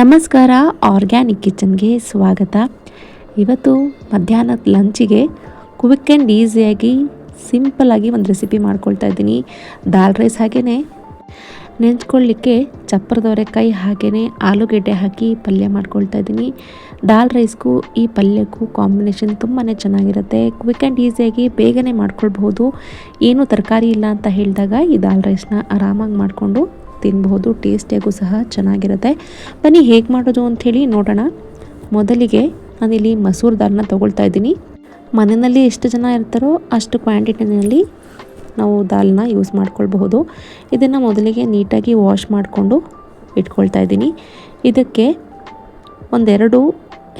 ನಮಸ್ಕಾರ, ಆರ್ಗ್ಯಾನಿಕ್ ಕಿಚನ್ಗೆ ಸ್ವಾಗತ. ಇವತ್ತು ಮಧ್ಯಾಹ್ನದ ಲಂಚಿಗೆ ಕ್ವಿಕ್ ಆ್ಯಂಡ್ ಈಸಿಯಾಗಿ ಸಿಂಪಲ್ಲಾಗಿ ಒಂದು ರೆಸಿಪಿ ಮಾಡ್ಕೊಳ್ತಾ ಇದ್ದೀನಿ. ದಾಲ್ ರೈಸ್ ಹಾಗೆಯೇ ನೆಂಚ್ಕೊಳ್ಳಿಕ್ಕೆ ಚಪ್ಪರದವರೆಕಾಯಿ ಹಾಗೆಯೇ ಆಲೂಗೆಡ್ಡೆ ಹಾಕಿ ಪಲ್ಯ ಮಾಡ್ಕೊಳ್ತಾ ಇದ್ದೀನಿ. ದಾಲ್ ರೈಸ್ಗೂ ಈ ಪಲ್ಯಕ್ಕೂ ಕಾಂಬಿನೇಷನ್ ತುಂಬಾ ಚೆನ್ನಾಗಿರುತ್ತೆ. ಕ್ವಿಕ್ ಆ್ಯಂಡ್ ಈಸಿಯಾಗಿ ಬೇಗನೆ ಮಾಡ್ಕೊಳ್ಬಹುದು. ಏನೂ ತರಕಾರಿ ಇಲ್ಲ ಅಂತ ಹೇಳಿದಾಗ ಈ ದಾಲ್ ರೈಸ್ನ ಆರಾಮಾಗಿ ಮಾಡಿಕೊಂಡು ತಿನ್ನಬಹುದು. ಟೇಸ್ಟಿಯಾಗೂ ಸಹ ಚೆನ್ನಾಗಿರುತ್ತೆ. ಬನ್ನಿ ಹೇಗೆ ಮಾಡೋದು ಅಂಥೇಳಿ ನೋಡೋಣ. ಮೊದಲಿಗೆ ನಾನಿಲ್ಲಿ ಮಸೂರ್ ದಾಲ್ನ ತೊಗೊಳ್ತಾ ಇದ್ದೀನಿ. ಮನೆಯಲ್ಲಿ ಎಷ್ಟು ಜನ ಇರ್ತಾರೋ ಅಷ್ಟು ಕ್ವಾಂಟಿಟಿನಲ್ಲಿ ನಾವು ದಾಲ್ನ ಯೂಸ್ ಮಾಡ್ಕೊಳ್ಬಹುದು. ಇದನ್ನು ಮೊದಲಿಗೆ ನೀಟಾಗಿ ವಾಶ್ ಮಾಡಿಕೊಂಡು ಇಟ್ಕೊಳ್ತಾ ಇದ್ದೀನಿ. ಇದಕ್ಕೆ ಒಂದೆರಡು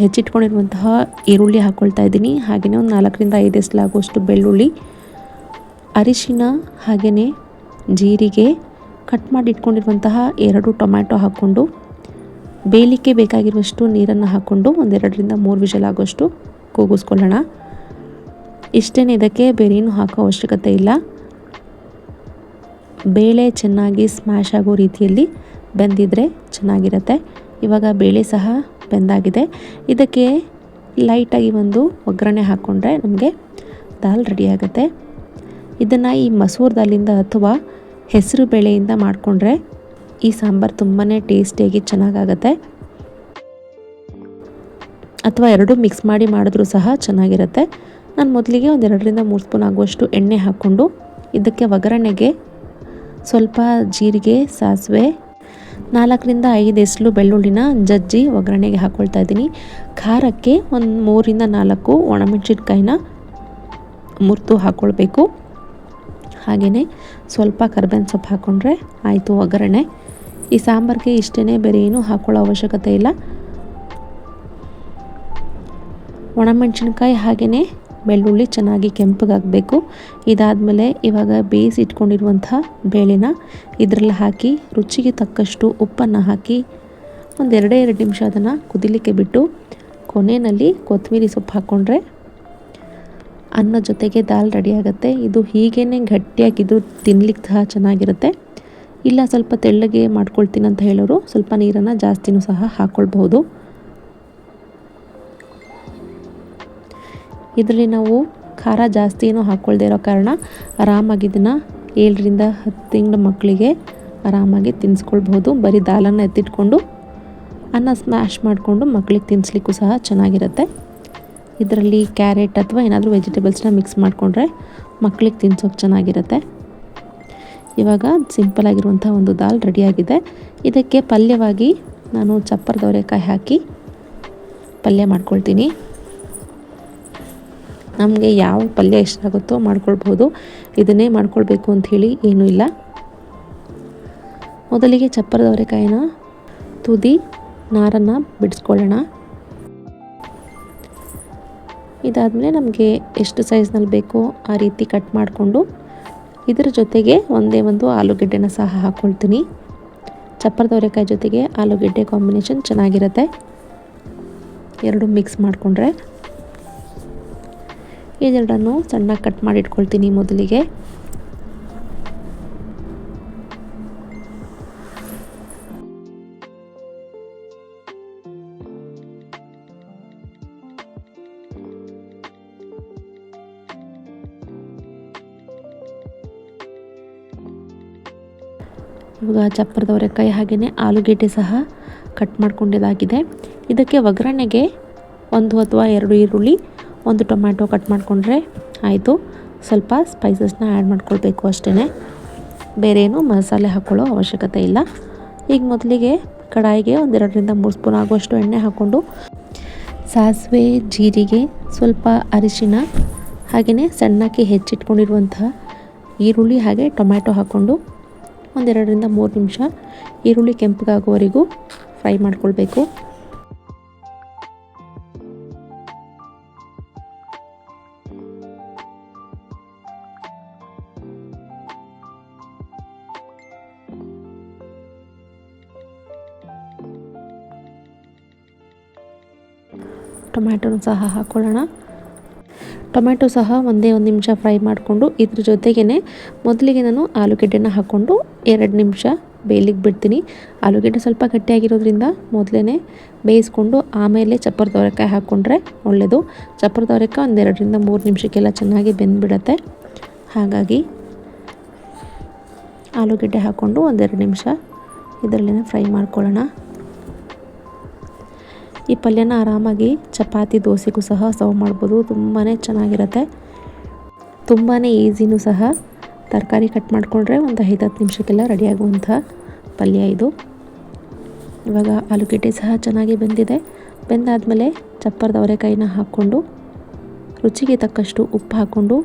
ಹೆಚ್ಚಿಟ್ಕೊಂಡಿರುವಂತಹ ಈರುಳ್ಳಿ ಹಾಕ್ಕೊಳ್ತಾ ಇದ್ದೀನಿ. ಹಾಗೆಯೇ ಒಂದು 4ರಿಂದ 5 ಎಸಲಾಗುವಷ್ಟು ಬೆಳ್ಳುಳ್ಳಿ, ಅರಿಶಿನ ಹಾಗೆಯೇ ಜೀರಿಗೆ, ಕಟ್ ಮಾಡಿ ಇಟ್ಕೊಂಡಿರುವಂತಹ 2 ಟೊಮ್ಯಾಟೊ ಹಾಕ್ಕೊಂಡು ಬೇಯಲಿಕ್ಕೆ ಬೇಕಾಗಿರುವಷ್ಟು ನೀರನ್ನು ಹಾಕ್ಕೊಂಡು 1-2ರಿಂದ 3 ವಿಷಲ್ ಆಗೋಷ್ಟು ಕೂಗಿಸ್ಕೊಳ್ಳೋಣ. ಇಷ್ಟೇ, ಇದಕ್ಕೆ ಬೇರೆ ಏನೂ ಹಾಕೋ ಅವಶ್ಯಕತೆ ಇಲ್ಲ. ಬೇಳೆ ಚೆನ್ನಾಗಿ ಸ್ಮ್ಯಾಶ್ ಆಗೋ ರೀತಿಯಲ್ಲಿ ಬೆಂದಿದ್ರೆ ಚೆನ್ನಾಗಿರುತ್ತೆ. ಇವಾಗ ಬೇಳೆ ಸಹ ಬೆಂದಾಗಿದೆ. ಇದಕ್ಕೆ ಲೈಟಾಗಿ ಒಂದು ಒಗ್ಗರಣೆ ಹಾಕ್ಕೊಂಡ್ರೆ ನಮಗೆ ದಾಲ್ ರೆಡಿ ಆಗುತ್ತೆ. ಇದನ್ನು ಈ ಮಸೂರ್ ದಾಲಿಂದ ಅಥವಾ ಹೆಸರು ಬೇಳೆಯಿಂದ ಮಾಡಿಕೊಂಡ್ರೆ ಈ ಸಾಂಬಾರು ತುಂಬಾ ಟೇಸ್ಟಿಯಾಗಿ ಚೆನ್ನಾಗಾಗುತ್ತೆ. ಅಥವಾ ಎರಡೂ ಮಿಕ್ಸ್ ಮಾಡಿ ಮಾಡಿದ್ರೂ ಸಹ ಚೆನ್ನಾಗಿರುತ್ತೆ. ನಾನು ಮೊದಲಿಗೆ 1-2ರಿಂದ 3 ಸ್ಪೂನ್ ಆಗುವಷ್ಟು ಎಣ್ಣೆ ಹಾಕ್ಕೊಂಡು ಇದಕ್ಕೆ ಒಗ್ಗರಣೆಗೆ ಸ್ವಲ್ಪ ಜೀರಿಗೆ, ಸಾಸಿವೆ, 4ರಿಂದ 5 ಎಸಳು ಬೆಳ್ಳುಳ್ಳಿನ ಜಜ್ಜಿ ಒಗ್ಗರಣೆಗೆ ಹಾಕ್ಕೊಳ್ತಾ ಇದ್ದೀನಿ. ಖಾರಕ್ಕೆ ಒಂದು 3ರಿಂದ 4 ಒಣಮೆಣಸಿನ್ಕಾಯಿನ ಮುರಿದು ಹಾಕ್ಕೊಳ್ಬೇಕು. ಹಾಗೆಯೇ ಸ್ವಲ್ಪ ಕರಿಬೇವಿನ ಸೊಪ್ಪು ಹಾಕ್ಕೊಂಡ್ರೆ ಆಯಿತು ಒಗ್ಗರಣೆ. ಈ ಸಾಂಬಾರಿಗೆ ಇಷ್ಟೇ, ಬೇರೆ ಏನೂ ಹಾಕ್ಕೊಳ್ಳೋ ಅವಶ್ಯಕತೆ ಇಲ್ಲ. ಒಣಮೆಣಸಿನ್ಕಾಯಿ ಹಾಗೆಯೇ ಬೆಳ್ಳುಳ್ಳಿ ಚೆನ್ನಾಗಿ ಕೆಂಪಗಾಗಬೇಕು. ಇದಾದಮೇಲೆ ಇವಾಗ ಬೇಯಿಸಿ ಇಟ್ಕೊಂಡಿರುವಂಥ ಬೇಳೆನ ಇದರಲ್ಲಿ ಹಾಕಿ ರುಚಿಗೆ ತಕ್ಕಷ್ಟು ಉಪ್ಪನ್ನು ಹಾಕಿ ಒಂದು 2 ನಿಮಿಷ ಅದನ್ನು ಕುದಿಲಿಕ್ಕೆ ಬಿಟ್ಟು ಕೊನೆಯಲ್ಲಿ ಕೊತ್ತಂಬರಿ ಸೊಪ್ಪು ಹಾಕ್ಕೊಂಡ್ರೆ ಅನ್ನ ಜೊತೆಗೆ ದಾಲ್ ರೆಡಿ ಆಗುತ್ತೆ. ಇದು ಹೀಗೇ ಗಟ್ಟಿಯಾಗಿದ್ದು ತಿನ್ಲಿಕ್ಕೆ ಸಹ ಚೆನ್ನಾಗಿರುತ್ತೆ. ಇಲ್ಲ ಸ್ವಲ್ಪ ತೆಳ್ಳಗೆ ಮಾಡ್ಕೊಳ್ತೀನಿ ಅಂತ ಹೇಳೋರು ಸ್ವಲ್ಪ ನೀರನ್ನು ಜಾಸ್ತಿನೂ ಸಹ ಹಾಕ್ಕೊಳ್ಬಹುದು. ಇದರಲ್ಲಿ ನಾವು ಖಾರ ಜಾಸ್ತಿ ಏನೂ ಹಾಕ್ಕೊಳ್ದೇ ಇರೋ ಕಾರಣ ಆರಾಮಾಗಿ ಇದನ್ನು 7ರಿಂದ 10 ತಿಂಗಳ ಮಕ್ಕಳಿಗೆ ಆರಾಮಾಗಿ ತಿನ್ನಿಸ್ಕೊಳ್ಬಹುದು. ಬರೀ ದಾಲನ್ನು ಎತ್ತಿಟ್ಕೊಂಡು ಅನ್ನ ಸ್ಮ್ಯಾಶ್ ಮಾಡಿಕೊಂಡು ಮಕ್ಕಳಿಗೆ ತಿನ್ನಿಸ್ಲಿಕ್ಕೂ ಸಹ ಚೆನ್ನಾಗಿರುತ್ತೆ. ಇದರಲ್ಲಿ ಕ್ಯಾರೆಟ್ ಅಥವಾ ಏನಾದರೂ ವೆಜಿಟೇಬಲ್ಸ್ನ ಮಿಕ್ಸ್ ಮಾಡಿಕೊಂಡ್ರೆ ಮಕ್ಕಳಿಗೆ ತಿನ್ಸೋಕೆ ಚೆನ್ನಾಗಿರುತ್ತೆ. ಇವಾಗ ಸಿಂಪಲಾಗಿರುವಂಥ ಒಂದು ದಾಲ್ ರೆಡಿಯಾಗಿದೆ. ಇದಕ್ಕೆ ಪಲ್ಯವಾಗಿ ನಾನು ಚಪ್ಪರದವರೆಕಾಯಿ ಹಾಕಿ ಪಲ್ಯ ಮಾಡ್ಕೊಳ್ತೀನಿ. ನಮಗೆ ಯಾವ ಪಲ್ಯ ಇಷ್ಟ ಆಗುತ್ತೋ ಮಾಡ್ಕೊಳ್ಬೋದು. ಇದನ್ನೇ ಮಾಡ್ಕೊಳ್ಬೇಕು ಅಂಥೇಳಿ ಏನೂ ಇಲ್ಲ. ಮೊದಲಿಗೆ ಚಪ್ಪರದವರೆಕಾಯಿನ ತುದಿ ನಾರನ್ನು ಬಿಡಿಸ್ಕೊಳ್ಳೋಣ. ಇದಾದಮೇಲೆ ನಮಗೆ ಎಷ್ಟು ಸೈಜ್ನಲ್ಲಿ ಬೇಕೋ ಆ ರೀತಿ ಕಟ್ ಮಾಡಿಕೊಂಡು ಇದರ ಜೊತೆಗೆ ಒಂದೇ ಒಂದು ಆಲೂಗೆಡ್ಡೆನ ಸಹ ಹಾಕ್ಕೊಳ್ತೀನಿ. ಚಪ್ಪರದವರೆಕಾಯಿ ಜೊತೆಗೆ ಆಲೂಗೆಡ್ಡೆ ಕಾಂಬಿನೇಷನ್ ಚೆನ್ನಾಗಿರುತ್ತೆ. ಎರಡು ಮಿಕ್ಸ್ ಮಾಡಿಕೊಂಡ್ರೆ ಇದೆರಡನ್ನು ಸಣ್ಣಗೆ ಕಟ್ ಮಾಡಿ ಇಟ್ಕೊಳ್ತೀನಿ. ಮೊದಲಿಗೆ ಇವಾಗ ಚಪ್ಪರದವರೆಕಾಯಿ ಹಾಗೆಯೇ ಆಲೂಗೆಡ್ಡೆ ಸಹ ಕಟ್ ಮಾಡ್ಕೊಂಡಿದ್ದಾಗಿದೆ. ಇದಕ್ಕೆ ಒಗ್ಗರಣೆಗೆ 1 ಅಥವಾ 2 ಈರುಳ್ಳಿ, 1 ಟೊಮ್ಯಾಟೊ ಕಟ್ ಮಾಡಿಕೊಂಡ್ರೆ ಆಯಿತು. ಸ್ವಲ್ಪ ಸ್ಪೈಸಸ್ನ ಆ್ಯಡ್ ಮಾಡ್ಕೊಳ್ಬೇಕು ಅಷ್ಟೇ, ಬೇರೆ ಏನು ಮಸಾಲೆ ಹಾಕ್ಕೊಳ್ಳೋ ಅವಶ್ಯಕತೆ ಇಲ್ಲ. ಈಗ ಮೊದಲಿಗೆ ಕಡಾಯಿಗೆ 1-2ರಿಂದ 3 ಸ್ಪೂನ್ ಆಗುವಷ್ಟು ಎಣ್ಣೆ ಹಾಕ್ಕೊಂಡು ಸಾಸಿವೆ, ಜೀರಿಗೆ, ಸ್ವಲ್ಪ ಅರಿಶಿನ ಹಾಗೆಯೇ ಸಣ್ಣಕ್ಕೆ ಹೆಚ್ಚಿಟ್ಕೊಂಡಿರುವಂತಹ ಈರುಳ್ಳಿ ಹಾಗೆ ಟೊಮ್ಯಾಟೊ ಹಾಕ್ಕೊಂಡು 1-2ರಿಂದ 3 ನಿಮಿಷ ಈರುಳ್ಳಿ ಕೆಂಪಗಾಗುವವರೆಗೂ ಫ್ರೈ ಮಾಡ್ಕೊಳ್ಬೇಕು. ಟೊಮ್ಯಾಟೊನ ಸಹ ಹಾಕ್ಕೊಳ್ಳೋಣ. ಟೊಮ್ಯಾಟೊ ಸಹ ಒಂದೇ 1 ನಿಮಿಷ ಫ್ರೈ ಮಾಡಿಕೊಂಡು ಇದ್ರ ಜೊತೆಗೇ ಮೊದಲಿಗೆ ನಾನು ಆಲೂಗೆಡ್ಡೆನ ಹಾಕ್ಕೊಂಡು 2 ನಿಮಿಷ ಬೇಯಲಿಕ್ಕೆ ಬಿಡ್ತೀನಿ. ಆಲೂಗೆಡ್ಡೆ ಸ್ವಲ್ಪ ಗಟ್ಟಿಯಾಗಿರೋದ್ರಿಂದ ಮೊದಲೇ ಬೇಯಿಸ್ಕೊಂಡು ಆಮೇಲೆ ಚಪ್ಪರದ ಅವರೆಕಾಯಿ ಹಾಕ್ಕೊಂಡ್ರೆ ಒಳ್ಳೆಯದು. ಚಪ್ಪರದ ಅವರೆಕಾಯಿ ಒಂದು 2ರಿಂದ 3 ನಿಮಿಷಕ್ಕೆಲ್ಲ ಚೆನ್ನಾಗಿ ಬೆಂದುಬಿಡತ್ತೆ. ಹಾಗಾಗಿ ಆಲೂಗೆಡ್ಡೆ ಹಾಕ್ಕೊಂಡು 1-2 ನಿಮಿಷ ಇದರಲ್ಲೇ ಫ್ರೈ ಮಾಡ್ಕೊಳ್ಳೋಣ. ಈ ಪಲ್ಯನ ಆರಾಮಾಗಿ ಚಪಾತಿ ದೋಸೆಗೂ ಸಹ ಸರ್ವ್ ಮಾಡ್ಬೋದು. ತುಂಬಾ ಚೆನ್ನಾಗಿರುತ್ತೆ, ತುಂಬಾ ಈಸಿನೂ ಸಹ. ತರಕಾರಿ ಕಟ್ ಮಾಡಿಕೊಂಡ್ರೆ ಒಂದು 5-10 ನಿಮಿಷಕ್ಕೆಲ್ಲ ರೆಡಿಯಾಗುವಂಥ ಪಲ್ಯ ಇದು. ಇವಾಗ ಆಲೂಗೆಡ್ಡೆ ಸಹ ಚೆನ್ನಾಗಿ ಬೆಂದಿದೆ. ಬೆಂದಾದಮೇಲೆ ಚಪ್ಪರದ ಅವರೆಕಾಯಿನ ಹಾಕ್ಕೊಂಡು ರುಚಿಗೆ ತಕ್ಕಷ್ಟು ಉಪ್ಪು ಹಾಕ್ಕೊಂಡು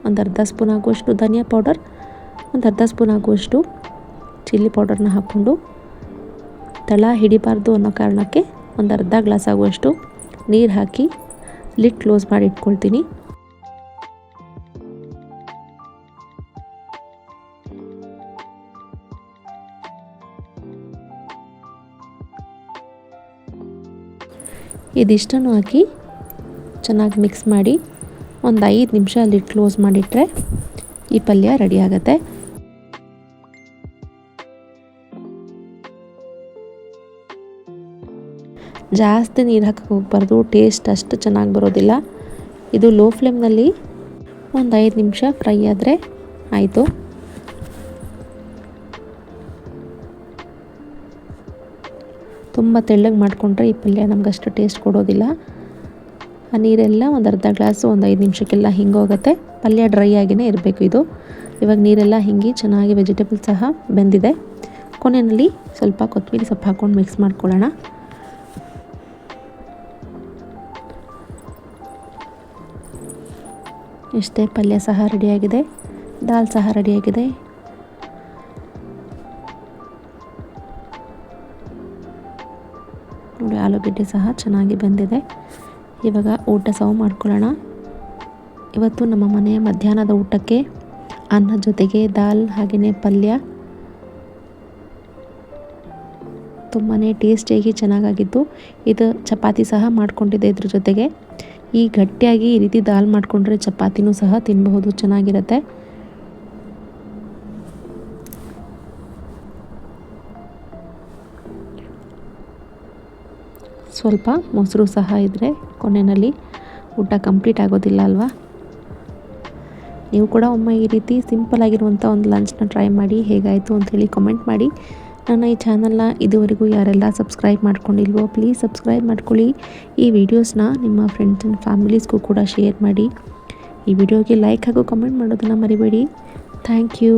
ಒಂದು ಅರ್ಧ ಸ್ಪೂನ್ ಆಗುವಷ್ಟು ಧನಿಯಾ ಪೌಡರ್, ಒಂದು ಅರ್ಧ ಸ್ಪೂನ್ ಆಗುವಷ್ಟು ಚಿಲ್ಲಿ ಪೌಡರ್ನ ಹಾಕ್ಕೊಂಡು ತಳ ಹಿಡಿಬಾರ್ದು ಅನ್ನೋ ಕಾರಣಕ್ಕೆ ಒಂದು ಅರ್ಧ ಗ್ಲಾಸ್ ಆಗುವಷ್ಟು ನೀರು ಹಾಕಿ ಲಿಡ್ ಕ್ಲೋಸ್ ಮಾಡಿ ಇಟ್ಕೊಳ್ತೀನಿ. ಇದಿಷ್ಟನ್ನು ಹಾಕಿ ಚೆನ್ನಾಗಿ ಮಿಕ್ಸ್ ಮಾಡಿ ಒಂದು 5 ನಿಮಿಷ ಲಿಡ್ ಕ್ಲೋಸ್ ಮಾಡಿಟ್ರೆ ಈ ಪಲ್ಯ ರೆಡಿ ಆಗುತ್ತೆ. ಜಾಸ್ತಿ ನೀರು ಹಾಕಕ್ಕೆ ಹೋಗಬಾರ್ದು, ಟೇಸ್ಟ್ ಅಷ್ಟು ಚೆನ್ನಾಗಿ ಬರೋದಿಲ್ಲ. ಇದು ಲೋ ಫ್ಲೇಮ್ನಲ್ಲಿ ಒಂದು 5 ನಿಮಿಷ ಫ್ರೈ ಆದರೆ ಆಯಿತು. ತುಂಬ ತೆಳ್ಳಗೆ ಮಾಡಿಕೊಂಡ್ರೆ ಈ ಪಲ್ಯ ನಮಗಷ್ಟು ಟೇಸ್ಟ್ ಕೊಡೋದಿಲ್ಲ. ಆ ನೀರೆಲ್ಲ ಒಂದು ಅರ್ಧ ಗ್ಲಾಸು ಒಂದು 5 ನಿಮಿಷಕ್ಕೆಲ್ಲ ಹಿಂಗೋಗುತ್ತೆ. ಪಲ್ಯ ಡ್ರೈ ಆಗಿಯೇ ಇರಬೇಕು ಇದು. ಇವಾಗ ನೀರೆಲ್ಲ ಹಿಂಗಿ ಚೆನ್ನಾಗಿ ವೆಜಿಟೇಬಲ್ ಸಹ ಬೆಂದಿದೆ. ಕೊನೆಯಲ್ಲಿ ಸ್ವಲ್ಪ ಕೊತ್ತಂಬರಿ ಸೊಪ್ಪು ಹಾಕ್ಕೊಂಡು ಮಿಕ್ಸ್ ಮಾಡ್ಕೊಳ್ಳೋಣ. ಇಷ್ಟೇ, ಪಲ್ಯ ಸಹ ರೆಡಿಯಾಗಿದೆ, ದಾಲ್ ಸಹ ರೆಡಿಯಾಗಿದೆ. ನೋಡಿ, ಆಲೂಗೆಡ್ಡೆ ಸಹ ಚೆನ್ನಾಗಿ ಬೆಂದಿದೆ. ಇವಾಗ ಊಟ ಸರ್ವ್ ಮಾಡ್ಕೊಳ್ಳೋಣ. ಇವತ್ತು ನಮ್ಮ ಮನೆಯ ಮಧ್ಯಾಹ್ನದ ಊಟಕ್ಕೆ ಅನ್ನದ ಜೊತೆಗೆ ದಾಲ್ ಹಾಗೆಯೇ ಪಲ್ಯ ತುಂಬಾ ಟೇಸ್ಟಿಯಾಗಿ ಚೆನ್ನಾಗಾಗಿತ್ತು. ಇದು ಚಪಾತಿ ಸಹ ಮಾಡ್ಕೊಂಡಿದ್ದೆ ಇದ್ರ ಜೊತೆಗೆ. ಈ ಗಟ್ಟಿಯಾಗಿ ಈ ರೀತಿ ದಾಲ್ ಮಾಡಿಕೊಂಡ್ರೆ ಚಪಾತಿನೂ ಸಹ ತಿನ್ನಬಹುದು, ಚೆನ್ನಾಗಿರುತ್ತೆ. ಸ್ವಲ್ಪ ಮೊಸರು ಸಹ ಇದ್ದರೆ ಕೊನೆಯಲ್ಲಿ ಊಟ ಕಂಪ್ಲೀಟ್ ಆಗೋದಿಲ್ಲ ಅಲ್ವಾ. ನೀವು ಕೂಡ ಒಮ್ಮೆ ಈ ರೀತಿ ಸಿಂಪಲ್ ಆಗಿರುವಂಥ ಒಂದು ಲಂಚ್ನ ಟ್ರೈ ಮಾಡಿ, ಹೇಗಾಯಿತು ಅಂಥೇಳಿ ಕಮೆಂಟ್ ಮಾಡಿ. ನನ್ನ ಈ ಚಾನಲ್ನ ಇದುವರೆಗೂ ಯಾರೆಲ್ಲ ಸಬ್ಸ್ಕ್ರೈಬ್ ಮಾಡ್ಕೊಂಡಿಲ್ವೋ ಪ್ಲೀಸ್ ಸಬ್ಸ್ಕ್ರೈಬ್ ಮಾಡ್ಕೊಳ್ಳಿ. ಈ ವಿಡಿಯೋಸ್ನ ನಿಮ್ಮ ಫ್ರೆಂಡ್ಸ್ ಆ್ಯಂಡ್ ಫ್ಯಾಮಿಲೀಸ್ಗೂ ಕೂಡ ಶೇರ್ ಮಾಡಿ. ಈ ವಿಡಿಯೋಗೆ ಲೈಕ್ ಹಾಗೂ ಕಮೆಂಟ್ ಮಾಡೋದನ್ನು ಮರಿಬೇಡಿ. Thank you.